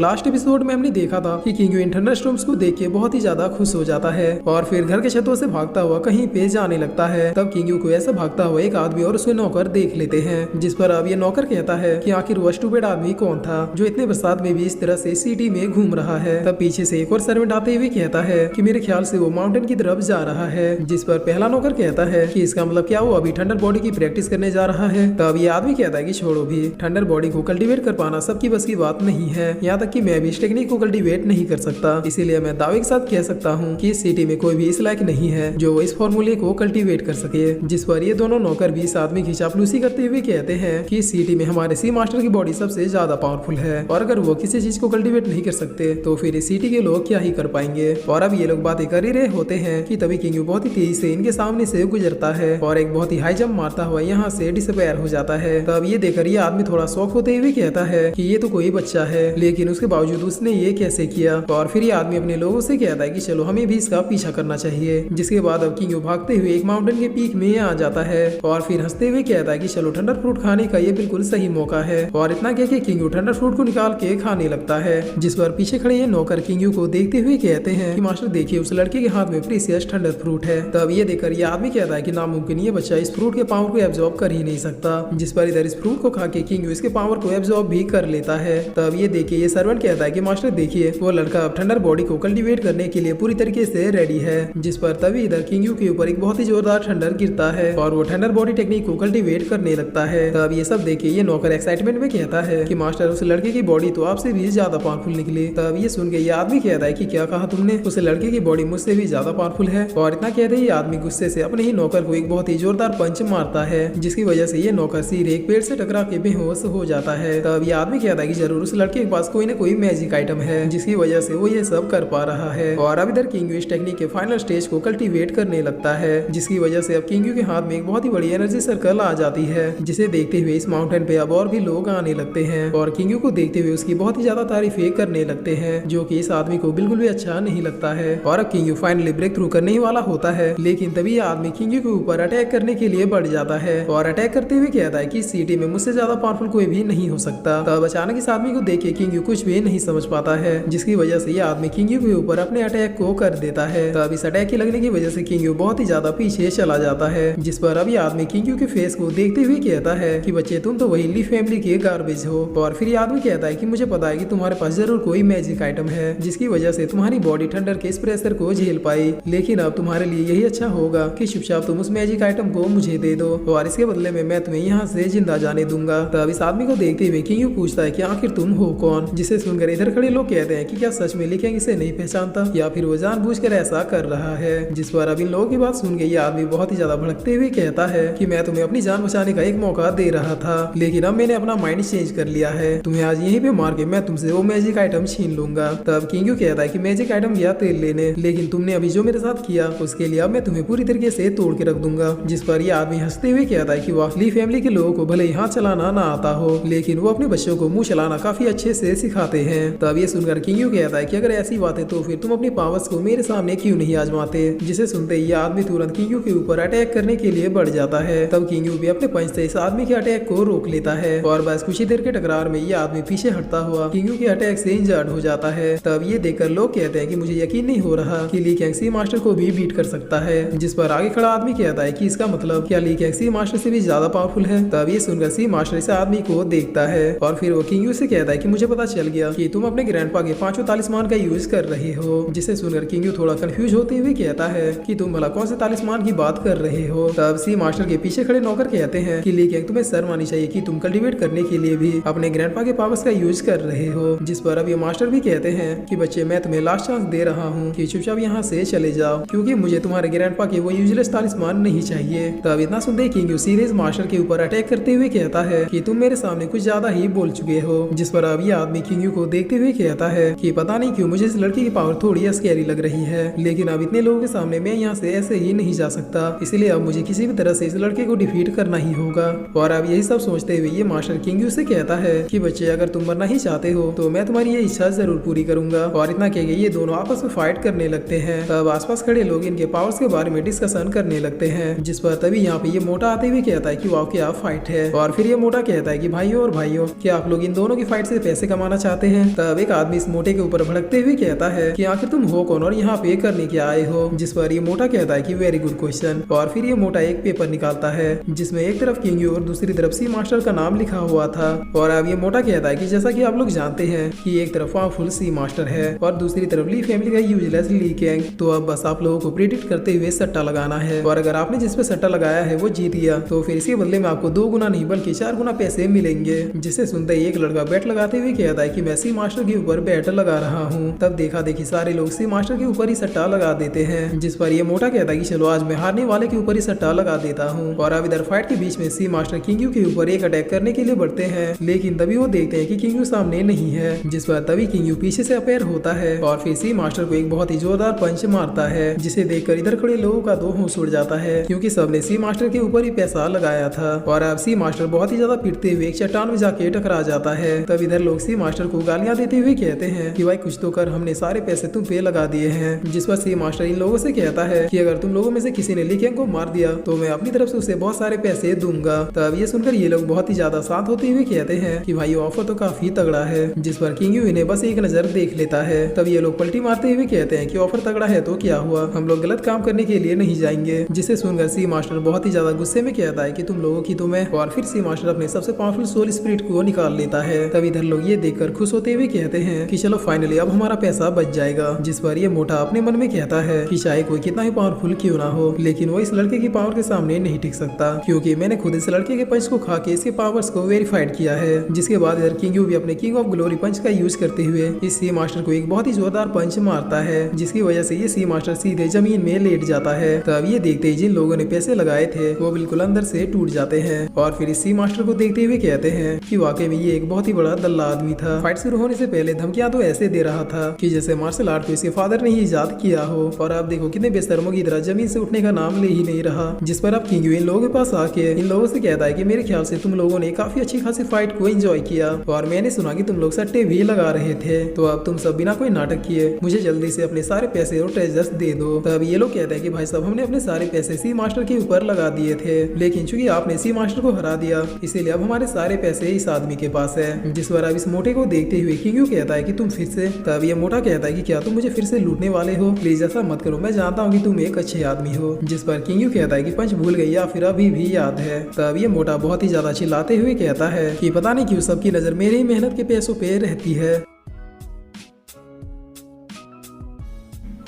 Last episode में हमने देखा था कि किंग इन थंडरस्टॉर्म्स को देख के बहुत ही ज्यादा खुश हो जाता है और फिर घर के छतों से भागता हुआ कहीं पे जाने लगता है। तब किंग को ऐसा भागता हुआ एक आदमी और उसके नौकर देख लेते हैं, जिस पर अब ये नौकर कहता है कि आखिर वो स्टूपिड आदमी कौन था जो इतने बरसात में भी इस तरह से सिटी में घूम रहा है। तब पीछे से एक और सर्वेंट आते हुए कहता है कि मेरे ख्याल से वो माउंटेन की तरफ जा रहा है, जिस पर पहला नौकर कहता है कि इसका मतलब क्या वो अभी थंडर बॉडी की प्रैक्टिस करने जा रहा है। तब ये आदमी कहता है कि छोड़ो भी, थंडर बॉडी को कल्टीवेट कर पाना सबकी बस की बात नहीं है, यहाँ तक कि मैं भी इस टेक्निक को कल्टीवेट नहीं कर सकता। इसीलिए मैं दावे के साथ कह सकता हूँ कि इस सिटी में कोई भी इस लायक नहीं है जो इस फॉर्मूले को कल्टीवेट कर सके। जिस पर ये दोनों नौकर भी इस आदमी की चापलूसी करते हुए कहते हैं कि इस सिटी में हमारे सी मास्टर की बॉडी सबसे ज्यादा पावरफुल है और अगर वो किसी चीज को कल्टीवेट नहीं कर सकते तो फिर इस सिटी के लोग क्या ही कर पाएंगे। और अब ये लोग बातें कर ही रहे होते हैं कि तभी किंग बहुत ही तेजी से इनके सामने से गुजरता है और एक बहुत ही हाई जंप मारता हुआ यहाँ से डिसअपीयर हो जाता है। तब ये देखकर ये आदमी थोड़ा शौक होते हुए कहता है कि ये तो कोई बच्चा है, लेकिन उसके बावजूद उसने ये कैसे किया। और फिर ये आदमी अपने लोगों से कहता है कि चलो हमें भी इसका पीछा करना चाहिए। जिसके बाद अब किंग भागते हुए एक माउंटेन के पीक में आ जाता है और फिर हंसते हुए कहता है कि चलो ठंडर फ्रूट खाने का ये बिल्कुल सही मौका है। और इतना कह के किंग ठंडर फ्रूट को निकाल के खाने लगता है। जिस पर पीछे खड़े ये नौकर किंग को देखते हुए कहते हैं कि मास्टर देखिए उस लड़के के हाथ में प्रीसियस ठंडर फ्रूट है। तब ये देखकर ये आदमी कहता है कि नामुमकिन ये बच्चा इस फ्रूट के पावर को एब्जॉर्ब कर ही नहीं सकता। जिस पर इधर इस फ्रूट को खा के किंग इसके पावर को एब्जॉर्ब भी कर लेता है। तब ये देखिए ये सर्वेंट कहता है कि मास्टर देखिए वो लड़का अब ठंडर बॉडी को कल्टीवेट करने के लिए पूरी तरीके से रेडी है। जिस पर तभी इधर किंग के ऊपर एक बहुत ही जोरदार ठंडर गिरता है और वो ठंडर बॉडी टेक्निक को कल्टीवेट करने लगता है। तब ये सब देख के ये नौकर एक्साइटमेंट में कहता है कि मास्टर उस लड़के की बॉडी तो आपसे भी ज्यादा पावरफुल निकली। तब ये सुन के ये आदमी कहता है कि क्या कहा तुमने, उस लड़के की बॉडी मुझसे भी ज्यादा पावरफुल है। और इतना कहते ही आदमी गुस्से से अपने ही नौकर को एक बहुत ही जोरदार पंच मारता है, जिसकी वजह से ये नौकर सीधे एक पेड़ से टकरा के बेहोश हो जाता है। तब ये आदमी कहता है कि जरूर उस लड़के के पास कोई न कोई मैजिक आइटम है जिसकी वजह से वो ये सब कर पा रहा है। और अब इधर किंग इस टेक्निक के फाइनल स्टेज को कल्टीवेट करने लगता है, जिसकी वजह से अब किंग के हाथ में एक बहुत ही बड़ी एनर्जी सर्कल आ जाती है, जिसे देखते हुए इस माउंटेन पे अब और भी लोग आने लगते हैं और किंग को देखते हुए उसकी बहुत ही ज्यादा तारीफें करने लगते हैं, जो कि इस आदमी को बिल्कुल भी अच्छा नहीं लगता है। और अब किंग फाइनली ब्रेक थ्रू करने ही वाला होता है, लेकिन तभी यह आदमी किंग के ऊपर अटैक करने के लिए बढ़ जाता है और अटैक करते हुए कहता है कि इस सिटी में मुझसे ज्यादा पावरफुल कोई भी नहीं हो सकता। तब अचानक इस आदमी को देख के किंग कुछ भी नहीं समझ पाता है, जिसकी वजह से यह आदमी किंग के ऊपर अपने अटैक को कर देता है। तब इस अटैक के लगने की वजह से किंग बहुत ही ज्यादा पीछे चला जाता है। जिस पर अब यह आदमी किंग के फेस को देखते हुए कहता है कि बच्चे तुम तो वही ली फैमिली के गार्बेज हो। और फिर यह आदमी कहता है कि मुझे पता है कि तुम्हारे पास जरूर कोई मैजिक आइटम है जिसकी वजह से तुम्हारी बॉडी ठंडर के इस प्रेशर को झेल पाई, लेकिन अब तुम्हारे लिए यही अच्छा होगा कि चुपचाप तुम उस मैजिक आइटम को मुझे दे दो और इसके बदले में मैं तुम्हें यहाँ से जिंदा जाने दूंगा। तब इस आदमी को देखते हुए किंग पूछता है कि आखिर तुम हो कौन, जिसे सुनकर इधर खड़े लोग कहते हैं कि क्या सच में ली किंग इसे नहीं पहचानता या फिर वो जानबूझकर ऐसा कर रहा है। जिस पर अब इन लोगों की बात सुन के ये आदमी बहुत ही ज्यादा भड़कते हुए कहता है कि मैं तुम्हें अपनी जान बचाने का एक मौका दे रहा था, लेकिन अब मैंने अपना माइंड चेंज कर लिया है, तुम्हें आज यहीं पे मार के मैं तुमसे वो मैजिक आइटम छीन लूंगा। तब किंग कहता है कि मैजिक आइटम गया तेल लेने, लेकिन तुमने अभी जो मेरे साथ किया उसके लिए अब मैं तुम्हें पूरी तरीके से तोड़ के रख दूंगा। जिस पर यह आदमी हंसते हुए कहता है कि वाह, ली फैमिली के लोगों को भले ही हाथ चलाना ना आता हो, लेकिन वो अपने बच्चों को मुंह चलाना काफी अच्छे से सिखाते हैं। तब ये सुनकर किंग कहता है कि अगर ऐसी बात है तो फिर तुम अपनी पावर्स को मेरे सामने क्यों नहीं आजमाते। जिसे सुनते ही आदमी तुरंत किंग के ऊपर अटैक करने के लिए बढ़ जाता है। तब किंग भी अपने पंच से इस आदमी के अटैक को रोक लेता है और बस कुछ ही देर के टकरार में ये आदमी पीछे हटता हुआ किंग के अटैक से इंजर्ड हो जाता है। तब ये देखकर लोग कहते हैं कि मुझे यकीन नहीं हो रहा कि ली कैंग सी मास्टर को भी बीट कर सकता है। जिस पर आगे खड़ा आदमी कहता है कि इसका मतलब क्या ली कैंग सी मास्टर से भी ज्यादा पावरफुल है। तब ये सुनकर सी मास्टर इस आदमी को देखता है और फिर वो किंग से कहता है कि मुझे पता चल गया कि तुम अपने ग्रैंडपा के 5 तालिस्मान का यूज कर रहे हो। जिसे सुनकर किंग थोड़ा कंफ्यूज होते हुए कहता है कि तुम भला कौन से तालिस्मान की बात कर रहे हो। तब सी मास्टर के पीछे खड़े नौकर कहते हैं कि ली कैंग तुम्हें शर्म आनी चाहिए कि तुम कल्टीवेट करने के लिए भी अपने ग्रैंडपा के पावर्स का यूज कर रहे हो। जिस पर अब ये मास्टर भी कहते हैं कि बच्चे मैं तुम्हें लास्ट चांस दे रहा हूँ कि चुपचाप यहाँ से चले जाओ, क्योंकि मुझे तुम्हारे ग्रैंडपा के वो यूजलेस तालिस्मान नहीं चाहिए। तब इतना सुनते किंग सीरियस मास्टर के ऊपर अटैक करते हुए कहता है कि तुम मेरे सामने कुछ ज्यादा ही बोल चुके हो। जिस पर अब ये आदमी किंग को देखते हुए कहता है कि पता नहीं क्यों मुझे इस लड़की की पावर थोड़ी स्कैरी लग रही है, लेकिन अब इतने लोगों के सामने मैं यहाँ से ऐसे ही नहीं जा सकता, इसलिए अब मुझे किसी भी तरह से इस लड़के को डिफीट करना ही होगा। और अब यही सब सोचते हुए ये मास्टर किंग से कहता है कि बच्चे अगर तुम मरना ही चाहते हो तो मैं तुम्हारी ये इच्छा जरूर पूरी करूंगा। और इतना कह के ये दोनों आपस में फाइट करने लगते हैं। तब आसपास खड़े लोग इनके पावर्स के बारे में डिस्कशन करने लगते हैं। जिस पर तभी यहाँ पे ये मोटा आते हुए कहता है कि वाह क्या फाइट है। और फिर ये मोटा कहता है कि भाइयों और भाइयों, क्या आप लोग इन दोनों की फाइट से पैसे कमाना चाहते हैं। तब एक आदमी इस मोटे के ऊपर भड़कते हुए कहता है कि आखिर तुम हो कौन और यहाँ पे करने के आए हो, जिस पर ये मोटा कहता है कि वेरी गुड क्वेश्चन। और फिर ये मोटा एक पेपर निकालता है जिसमें एक तरफ किंग और दूसरी तरफ सी मास्टर का नाम लिखा हुआ था। और अब ये मोटा कहता है कि जैसा कि आप लोग जानते हैं कि एक तरफ पावरफुल सी मास्टर है और दूसरी तरफ ली फैमिली का यूजलेस ली गैंग। तो अब बस आप लोगों को प्रेडिक्ट करते हुए सट्टा लगाना है, और अगर आपने जिस पे सट्टा लगाया है वो जीत गया तो फिर इसके बदले में आपको 2 गुना नहीं बल्कि 4 गुना पैसे मिलेंगे। जिसे सुनते ही एक लड़का बैट लगाते हुए कहता है कि मैं सी मास्टर के ऊपर बैट लगा रहा हूँ। तब देखा देखी सारे लोग सी मास्टर के ऊपर ही सट्टा लगा देते हैं, जिस पर ये मोटा कहता है कि चलो आज मैं हारने वाले के ऊपर ही सट्टा लगा देता हूँ। और अब इधर फाइट के बीच में सी मास्टर किंग के ऊपर एक अटैक करने के लिए बढ़ते हैं, लेकिन तभी वो देखते हैं कि किंग सामने नहीं है, जिस पर तभी किंग पीछे से अपेयर होता है और फिर सी मास्टर को एक बहुत ही जोरदार पंच मारता है, जिसे देखकर इधर खड़े लोगों का तो होश उड़ जाता है क्योंकि सबने सी मास्टर के ऊपर ही पैसा लगाया था। और अब सी मास्टर बहुत ही ज्यादा पिटते हुए एक चट्टान में जाके टकरा जाता है। तब इधर लोग सी मास्टर को गालियां देते हुए कहते हैं कि भाई कुछ तो कर, हमने सारे पैसे तुम पे लगा दिए हैं। जिस पर सी मास्टर इन लोगों से कहता है कि अगर तुम लोगों में से किसी ने ली गैंग को मार दिया तो मैं अपनी तरफ से उसे बहुत सारे पैसे दूंगा। तब ये सुनकर ये लोग बहुत ही ज्यादा शांत होते हुए कहते हैं कि भाई ऑफर तो काफी तगड़ा है। जिस पर किंग इन्हें बस एक नजर देख लेता है। तब ये लोग पलटी मारते हुए कहते हैं कि ऑफर तगड़ा है तो क्या हुआ, हम लोग गलत काम करने के लिए नहीं जाएंगे। जिसे सुनकर सी मास्टर बहुत ही ज्यादा गुस्से में कहता है कि तुम लोगों की तो मैं। और फिर सी मास्टर अपने सबसे पावरफुल सोल स्पिरिट को निकाल लेता है। तब इधर लोग ये देखकर खुश होते हुए कहते हैं कि चलो फाइनली अब हमारा पैसा बच जाएगा। जिस पर ये मोटा अपने मन में कहता है कि चाहे कोई कितना ही पावरफुल क्यों ना हो, लेकिन वो इस लड़के की पावर के सामने नहीं टिक सकता, क्योंकि मैंने खुद इस लड़के के पंच को खा के इसके पावर्स को वेरीफाइड किया है। जिसके बाद इधर किंग भी अपने किंग ऑफ ग्लोरी पंच का यूज करते हुए इस सी मास्टर को एक बहुत ही जोरदार पंच मारता है, जिसकी वजह से ये सी मास्टर सीधे जमीन में लेट जाता है। तब ये देखते ही जिन लोगों ने पैसे लगाए थे वो बिल्कुल अंदर से टूट जाते हैं और फिर इस सी मास्टर को देखते हुए कहते हैं कि वाकई में ये एक बहुत ही बड़ा दल्ला आदमी था। फाइट शुरू होने से पहले धमकियां तो ऐसे दे रहा था कि जैसे मार्शल आर्ट को इसके फादर ने ही इजाद किया हो। और आप देखो कितने बेशर्मों की तरह जमीन से उठने का नाम ले ही नहीं रहा। जिस पर अब किंग इन लोगों के पास आके इन लोगों से कहता है कि मेरे ख्याल से तुम लोगों ने काफी अच्छी खासी फाइट को एंजॉय किया और मैंने सुना कि तुम लोग सट्टे भी लगा रहे थे, तो अब तुम सब बिना कोई नाटक किए मुझे जल्दी से अपने सारे पैसे और ट्रेजर्स दे दो। तब ये लोग कहते हैं कि भाई साहब हमने अपने सारे पैसे सी मास्टर के ऊपर लगा दिए थे, लेकिन चूंकि आपने सी मास्टर को हरा दिया इसीलिए अब हमारे सारे पैसे इस आदमी के पास है। जिस पर अब इस मोटे को देखते हुए किंग कहता है कि तुम फिर से। तब ये मोटा कहता है कि क्या तुम मुझे फिर से लूटने वाले हो, प्लीज ऐसा मत करो, मैं जानता हूँ कि तुम एक अच्छे आदमी हो। जिस पर किंग कहता है कि पंच भूल गई या फिर अभी भी याद है। तब ये मोटा बहुत ही ज्यादा चिल्लाते हुए कहता है कि पता नहीं क्यों सबकी नजर मेरी ही मेहनत के पैसों पे रहती है।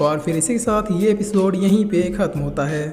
और फिर इसी के साथ ये एपिसोड यहीं पे खत्म होता है।